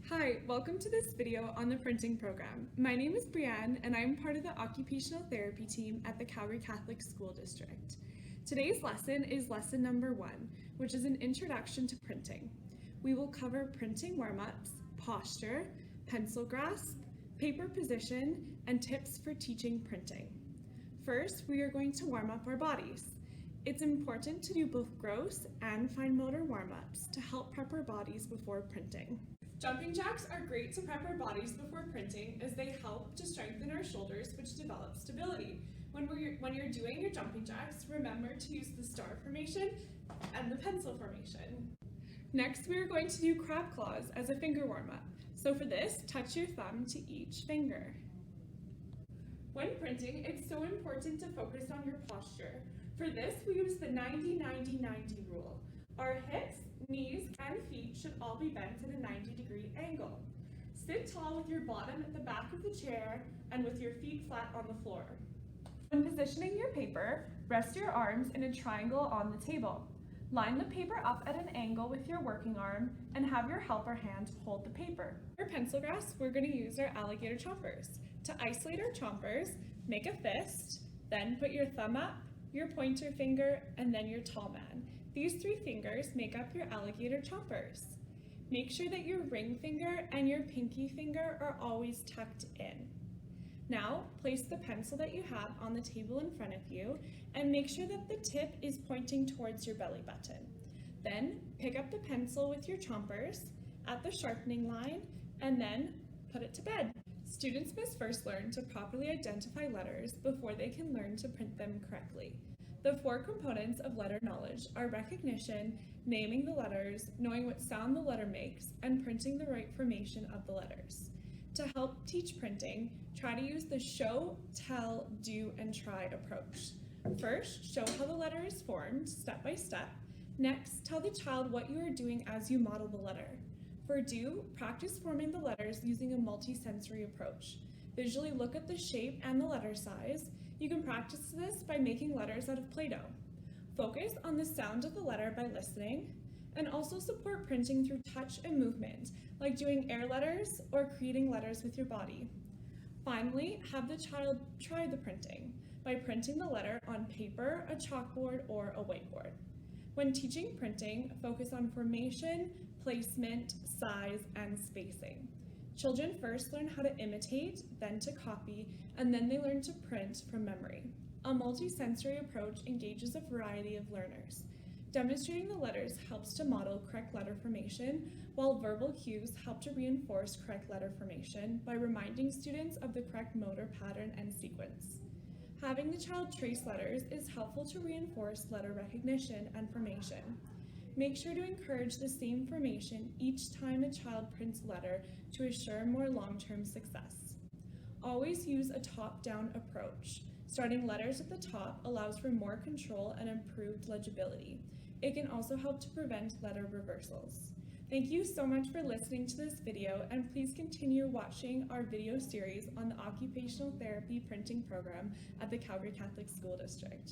Hi, welcome to this video on the printing program. My name is Brianne and I'm part of the occupational therapy team at the Calgary Catholic School District. Today's lesson is lesson number 1, which is an introduction to printing. We will cover printing warm-ups, posture, pencil grasp, paper position, and tips for teaching printing. First, we are going to warm up our bodies. It's important to do both gross and fine motor warm-ups to help prep our bodies before printing. Jumping jacks are great to prep our bodies before printing as they help to strengthen our shoulders, which develop stability. When you're doing your jumping jacks, remember to use the star formation and the pencil formation. Next, we are going to do crab claws as a finger warm-up. So for this, touch your thumb to each finger. When printing, it's so important to focus on your posture. For this, we use the 90-90-90 rule. Our hips, knees, and feet should all be bent at a 90-degree angle. Sit tall with your bottom at the back of the chair and with your feet flat on the floor. When positioning your paper, rest your arms in a triangle on the table. Line the paper up at an angle with your working arm and have your helper hand hold the paper. For pencil grasp, we're going to use our alligator chompers. To isolate our chompers, make a fist, then put your thumb up, your pointer finger, and then your tall man. These 3 fingers make up your alligator chompers. Make sure that your ring finger and your pinky finger are always tucked in. Now, place the pencil that you have on the table in front of you and make sure that the tip is pointing towards your belly button. Then, pick up the pencil with your chompers at the sharpening line and then put it to bed. Students must first learn to properly identify letters before they can learn to print them correctly. The 4 components of letter knowledge are recognition, naming the letters, knowing what sound the letter makes, and printing the right formation of the letters. To help teach printing, try to use the show, tell, do, and try approach. First, show how the letter is formed step by step. Next, tell the child what you are doing as you model the letter. For do, practice forming the letters using a multi-sensory approach. Visually look at the shape and the letter size. You can practice this by making letters out of Play-Doh. Focus on the sound of the letter by listening, and also support printing through touch and movement, like doing air letters or creating letters with your body. Finally, have the child try the printing by printing the letter on paper, a chalkboard, or a whiteboard. When teaching printing, focus on formation, placement, size, and spacing. Children first learn how to imitate, then to copy, and then they learn to print from memory. A multi-sensory approach engages a variety of learners. Demonstrating the letters helps to model correct letter formation, while verbal cues help to reinforce correct letter formation by reminding students of the correct motor pattern and sequence. Having the child trace letters is helpful to reinforce letter recognition and formation. Make sure to encourage the same formation each time a child prints a letter to assure more long-term success. Always use a top-down approach. Starting letters at the top allows for more control and improved legibility. It can also help to prevent letter reversals. Thank you so much for listening to this video, and please continue watching our video series on the Occupational Therapy Printing Program at the Calgary Catholic School District.